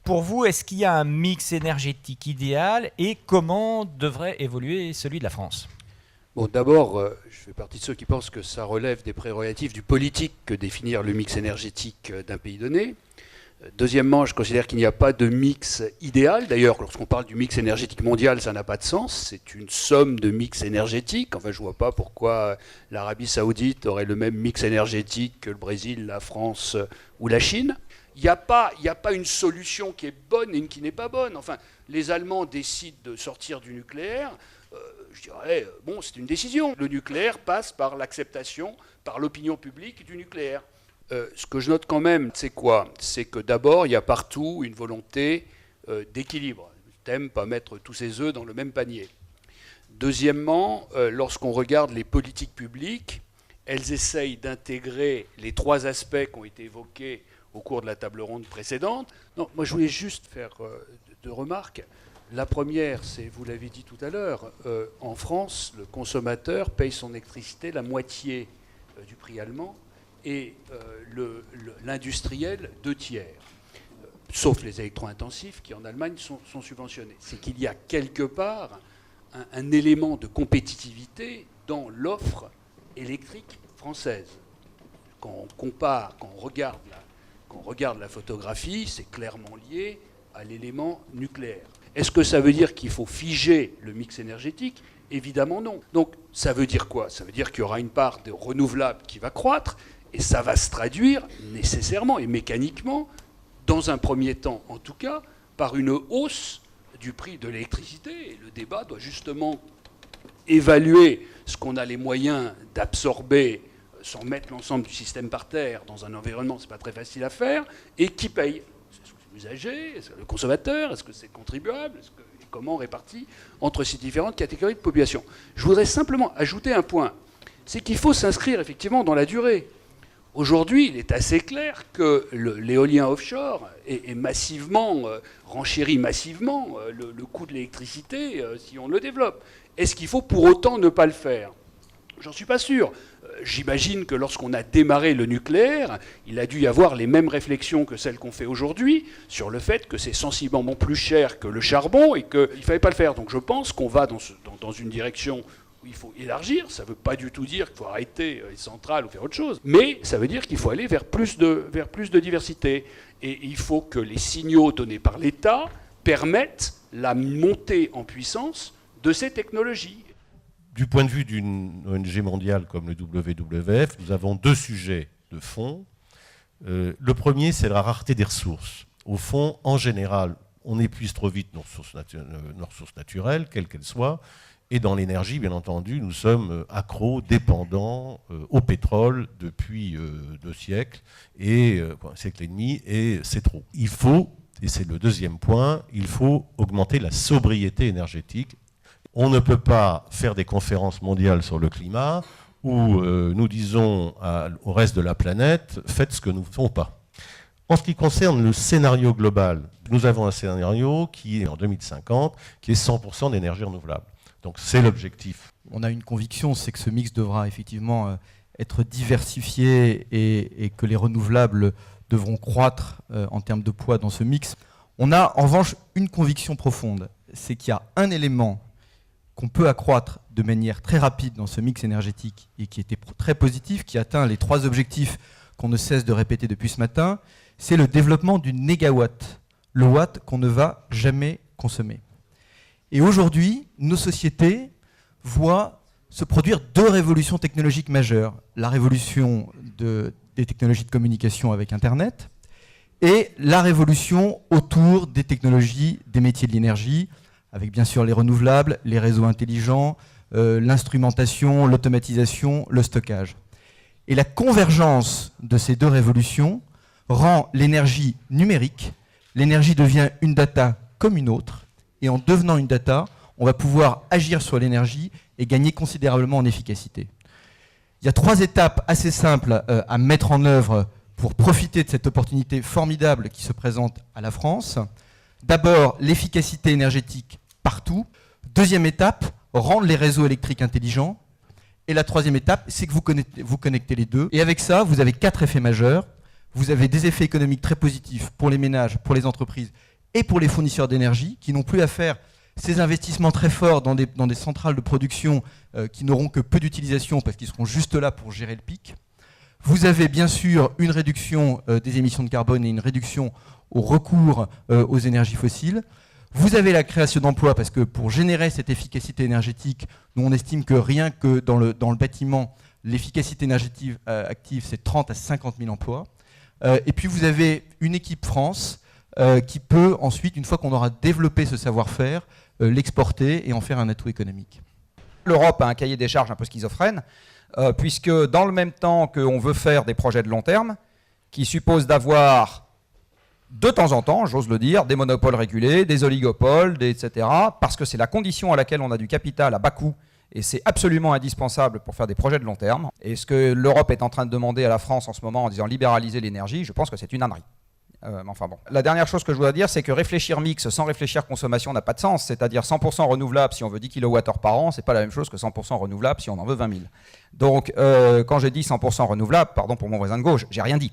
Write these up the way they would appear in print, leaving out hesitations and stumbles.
Pour vous, est-ce qu'il y a un mix énergétique idéal et comment devrait évoluer celui de la France? Bon, d'abord, je fais partie de ceux qui pensent que ça relève des prérogatives du politique que définir le mix énergétique d'un pays donné. Deuxièmement, je considère qu'il n'y a pas de mix idéal. D'ailleurs, lorsqu'on parle du mix énergétique mondial, ça n'a pas de sens. C'est une somme de mix énergétiques. Enfin, je ne vois pas pourquoi l'Arabie Saoudite aurait le même mix énergétique que le Brésil, la France ou la Chine. Il n'y a pas une solution qui est bonne et une qui n'est pas bonne. Enfin, les Allemands décident de sortir du nucléaire. Je dirais, bon, c'est une décision. Le nucléaire passe par l'acceptation par l'opinion publique du nucléaire. Ce que je note quand même, c'est quoi? C'est que d'abord, il y a partout une volonté d'équilibre. Je n'aime pas mettre tous ses œufs dans le même panier. Deuxièmement, lorsqu'on regarde les politiques publiques, elles essayent d'intégrer les trois aspects qui ont été évoqués au cours de la table ronde précédente. Non, moi je voulais juste faire deux remarques. La première, c'est, vous l'avez dit tout à l'heure, en France, le consommateur paye son électricité la moitié du prix allemand et l'industriel 2/3, sauf les électro-intensifs qui en Allemagne sont subventionnés. C'est qu'il y a quelque part un élément de compétitivité dans l'offre électrique française. Quand on compare, quand on regarde la photographie, c'est clairement lié à l'élément nucléaire. Est-ce que ça veut dire qu'il faut figer le mix énergétique? Évidemment non. Donc ça veut dire quoi? Ça veut dire qu'il y aura une part de renouvelables qui va croître, et ça va se traduire nécessairement et mécaniquement, dans un premier temps en tout cas, par une hausse du prix de l'électricité. Et le débat doit justement évaluer ce qu'on a les moyens d'absorber sans mettre l'ensemble du système par terre dans un environnement, c'est pas très facile à faire, et qui paye? Est-ce que c'est l'usager? Est-ce que le consommateur? Est-ce que c'est le contribuable? Et comment réparti entre ces différentes catégories de population? Je voudrais simplement ajouter un point, c'est qu'il faut s'inscrire effectivement dans la durée. Aujourd'hui, il est assez clair que l'éolien offshore est massivement, renchérit massivement le coût de l'électricité si on le développe. Est-ce qu'il faut pour autant ne pas le faire? J'en suis pas sûr. J'imagine que lorsqu'on a démarré le nucléaire, il a dû y avoir les mêmes réflexions que celles qu'on fait aujourd'hui sur le fait que c'est sensiblement plus cher que le charbon et qu'il ne fallait pas le faire. Donc je pense qu'on va dans une direction où il faut élargir. Ça ne veut pas du tout dire qu'il faut arrêter les centrales ou faire autre chose. Mais ça veut dire qu'il faut aller vers plus de diversité. Et il faut que les signaux donnés par l'État permettent la montée en puissance de ces technologies. Du point de vue d'une ONG mondiale comme le WWF, nous avons deux sujets de fond. Le premier, c'est la rareté des ressources. Au fond, en général, on épuise trop vite nos ressources naturelles, quelles qu'elles soient. Et dans l'énergie, bien entendu, nous sommes accros, dépendants au pétrole depuis 2 siècles, un siècle et demi, et c'est trop. Il faut, et c'est le deuxième point, il faut augmenter la sobriété énergétique. On ne peut pas faire des conférences mondiales sur le climat où nous disons au reste de la planète, faites ce que nous ne faisons pas. En ce qui concerne le scénario global, nous avons un scénario qui est en 2050, qui est 100% d'énergie renouvelable. Donc c'est l'objectif. On a une conviction, c'est que ce mix devra effectivement être diversifié et que les renouvelables devront croître en termes de poids dans ce mix. On a en revanche une conviction profonde, c'est qu'il y a un élément qu'on peut accroître de manière très rapide dans ce mix énergétique et qui était très positif, qui atteint les 3 objectifs qu'on ne cesse de répéter depuis ce matin, c'est le développement du négawatt, le watt qu'on ne va jamais consommer. Et aujourd'hui, nos sociétés voient se produire 2 révolutions technologiques majeures. La révolution des technologies de communication avec Internet et la révolution autour des technologies des métiers de l'énergie, avec bien sûr les renouvelables, les réseaux intelligents, l'instrumentation, l'automatisation, le stockage. Et la convergence de ces 2 révolutions rend l'énergie numérique. L'énergie devient une data comme une autre, et en devenant une data, on va pouvoir agir sur l'énergie et gagner considérablement en efficacité. Il y a 3 étapes assez simples à mettre en œuvre pour profiter de cette opportunité formidable qui se présente à la France. D'abord, l'efficacité énergétique partout. Deuxième étape, rendre les réseaux électriques intelligents. Et la troisième étape, c'est que vous connectez les deux. Et avec ça, vous avez 4 effets majeurs. Vous avez des effets économiques très positifs pour les ménages, pour les entreprises et pour les fournisseurs d'énergie, qui n'ont plus à faire ces investissements très forts dans des centrales de production qui n'auront que peu d'utilisation parce qu'ils seront juste là pour gérer le pic. Vous avez bien sûr une réduction des émissions de carbone et une réduction au recours aux énergies fossiles. Vous avez la création d'emplois parce que pour générer cette efficacité énergétique, nous on estime que rien que dans le bâtiment, l'efficacité énergétique active, c'est 30 à 50 000 emplois. Et puis vous avez une équipe France qui peut ensuite, une fois qu'on aura développé ce savoir-faire, l'exporter et en faire un atout économique. L'Europe a un cahier des charges un peu schizophrène, puisque dans le même temps qu'on veut faire des projets de long terme, qui supposent d'avoir de temps en temps, j'ose le dire, des monopoles régulés, des oligopoles, etc., parce que c'est la condition à laquelle on a du capital à bas coût, et c'est absolument indispensable pour faire des projets de long terme. Et ce que l'Europe est en train de demander à la France en ce moment en disant libéraliser l'énergie, je pense que c'est une ânerie. Enfin bon. La dernière chose que je voudrais dire, c'est que réfléchir mix sans réfléchir consommation n'a pas de sens. C'est-à-dire 100% renouvelable si on veut 10 kWh par an, c'est pas la même chose que 100% renouvelable si on en veut 20 000. Donc quand j'ai dit 100% renouvelable, pardon pour mon voisin de gauche, j'ai rien dit.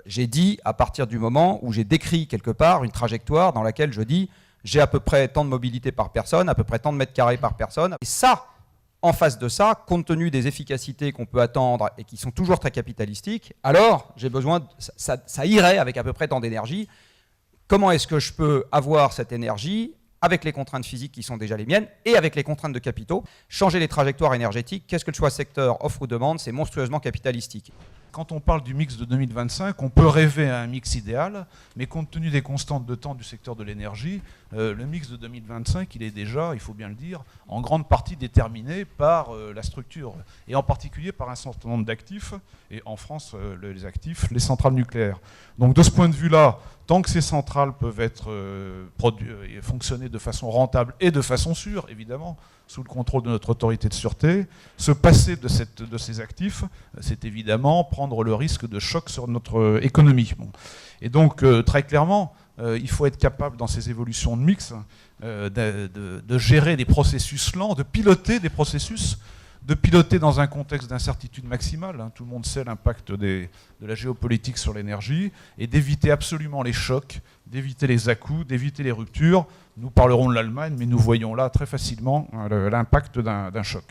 J'ai dit à partir du moment où j'ai décrit quelque part une trajectoire dans laquelle je dis j'ai à peu près tant de mobilité par personne, à peu près tant de mètres carrés par personne. Et ça, en face de ça, compte tenu des efficacités qu'on peut attendre et qui sont toujours très capitalistiques, alors j'ai besoin, ça irait avec à peu près tant d'énergie. Comment est-ce que je peux avoir cette énergie avec les contraintes physiques qui sont déjà les miennes et avec les contraintes de capitaux? Changer les trajectoires énergétiques, qu'est-ce que le choix secteur, offre ou demande, c'est monstrueusement capitalistique. Quand on parle du mix de 2025, on peut rêver à un mix idéal, mais compte tenu des constantes de temps du secteur de l'énergie, le mix de 2025, il est déjà, il faut bien le dire, en grande partie déterminé par la structure, et en particulier par un certain nombre d'actifs, et en France, les actifs, les centrales nucléaires. Donc de ce point de vue-là, tant que ces centrales peuvent être fonctionner de façon rentable et de façon sûre, évidemment, sous le contrôle de notre autorité de sûreté, se passer de ces actifs, c'est évidemment prendre le risque de choc sur notre économie. Bon. Et donc, très clairement, il faut être capable, dans ces évolutions de mix, de gérer des processus lents, de piloter des processus, de piloter dans un contexte d'incertitude maximale. Tout le monde sait l'impact de la géopolitique sur l'énergie, et d'éviter absolument les chocs, d'éviter les à-coups, d'éviter les ruptures. Nous parlerons de l'Allemagne, mais nous voyons là très facilement l'impact d'un choc.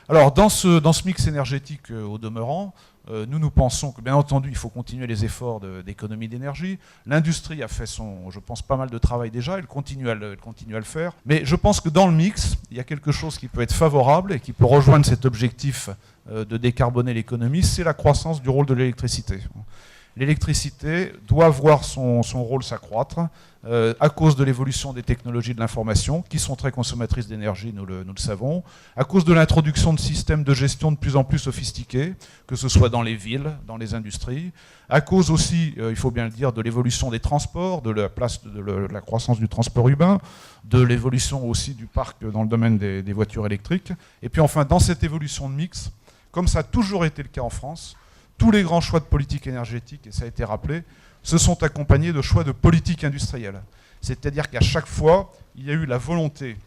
Alors, dans ce mix énergétique au demeurant, nous pensons que, bien entendu, il faut continuer les efforts d'économie d'énergie. L'industrie a fait je pense, pas mal de travail déjà, elle continue à le faire. Mais je pense que dans le mix, il y a quelque chose qui peut être favorable et qui peut rejoindre cet objectif de décarboner l'économie, c'est la croissance du rôle de l'électricité. L'électricité doit voir son rôle s'accroître à cause de l'évolution des technologies de l'information, qui sont très consommatrices d'énergie, nous le savons, à cause de l'introduction de systèmes de gestion de plus en plus sophistiqués, que ce soit dans les villes, dans les industries, à cause aussi, il faut bien le dire, de l'évolution des transports, de la croissance du transport urbain, de l'évolution aussi du parc dans le domaine des voitures électriques. Et puis enfin, dans cette évolution de mix, comme ça a toujours été le cas en France, tous les grands choix de politique énergétique, et ça a été rappelé, se sont accompagnés de choix de politique industrielle. C'est-à-dire qu'à chaque fois, il y a eu la volonté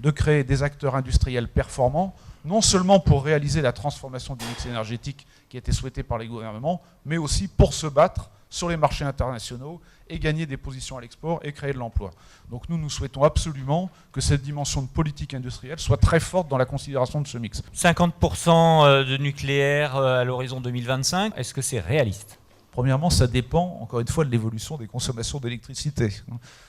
de créer des acteurs industriels performants, non seulement pour réaliser la transformation du mix énergétique qui était souhaitée par les gouvernements, mais aussi pour se battre sur les marchés internationaux et gagner des positions à l'export et créer de l'emploi. Donc nous souhaitons absolument que cette dimension de politique industrielle soit très forte dans la considération de ce mix. 50% de nucléaire à l'horizon 2025, est-ce que c'est réaliste ? Premièrement, ça dépend, encore une fois, de l'évolution des consommations d'électricité.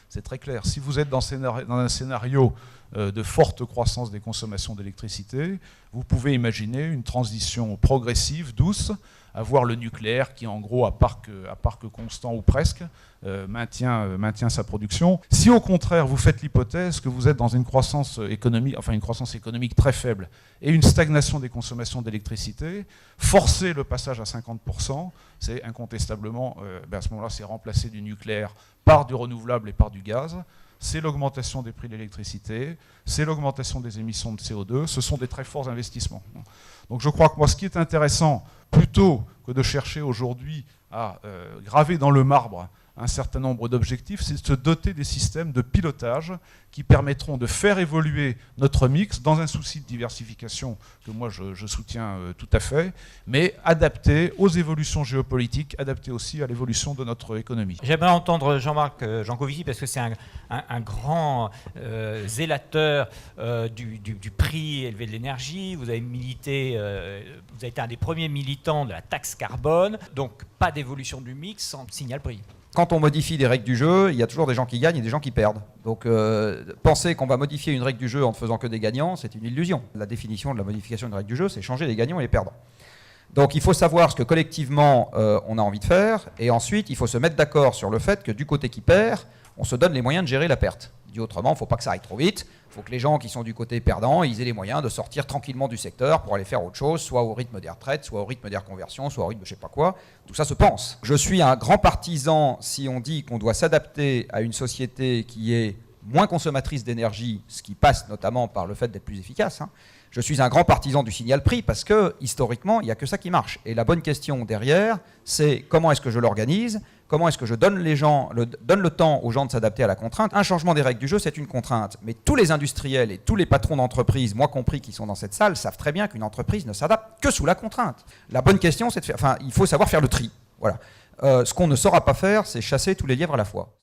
C'est très clair. Si vous êtes dans un scénario de forte croissance des consommations d'électricité, vous pouvez imaginer une transition progressive, douce, avoir le nucléaire qui, en gros, à parc constant ou presque, maintient sa production. Si, au contraire, vous faites l'hypothèse que vous êtes dans une croissance économique très faible et une stagnation des consommations d'électricité, forcer le passage à 50%, c'est incontestablement, à ce moment-là, c'est remplacer du nucléaire par du renouvelable et par du gaz. C'est l'augmentation des prix de l'électricité, c'est l'augmentation des émissions de CO2, ce sont des très forts investissements. Donc je crois que moi, ce qui est intéressant, plutôt que de chercher aujourd'hui à graver dans le marbre un certain nombre d'objectifs, c'est de se doter des systèmes de pilotage qui permettront de faire évoluer notre mix dans un souci de diversification que moi je soutiens tout à fait, mais adapté aux évolutions géopolitiques, adapté aussi à l'évolution de notre économie. J'aimerais entendre Jean-Marc Jancovici parce que c'est un grand zélateur du prix élevé de l'énergie. Vous avez milité, vous avez été un des premiers militants de la taxe carbone, donc pas d'évolution du mix sans signal prix. Quand on modifie des règles du jeu, il y a toujours des gens qui gagnent et des gens qui perdent. Donc penser qu'on va modifier une règle du jeu en ne faisant que des gagnants, c'est une illusion. La définition de la modification d'une règle du jeu, c'est changer les gagnants et les perdants. Donc il faut savoir ce que collectivement on a envie de faire, et ensuite il faut se mettre d'accord sur le fait que du côté qui perd, on se donne les moyens de gérer la perte. Dit autrement, il ne faut pas que ça aille trop vite, il faut que les gens qui sont du côté perdant, ils aient les moyens de sortir tranquillement du secteur pour aller faire autre chose, soit au rythme des retraites, soit au rythme des reconversions, soit au rythme de je ne sais pas quoi. Tout ça se pense. Je suis un grand partisan si on dit qu'on doit s'adapter à une société qui est moins consommatrice d'énergie, ce qui passe notamment par le fait d'être plus efficace. Je suis un grand partisan du signal prix parce que, historiquement, il n'y a que ça qui marche. Et la bonne question derrière, c'est comment est-ce que je l'organise ? Comment est-ce que je donne le temps aux gens de s'adapter à la contrainte ? Un changement des règles du jeu, c'est une contrainte. Mais tous les industriels et tous les patrons d'entreprise, moi compris, qui sont dans cette salle, savent très bien qu'une entreprise ne s'adapte que sous la contrainte. La bonne question, c'est de faire... Enfin, il faut savoir faire le tri. Voilà. Ce qu'on ne saura pas faire, c'est chasser tous les lièvres à la fois.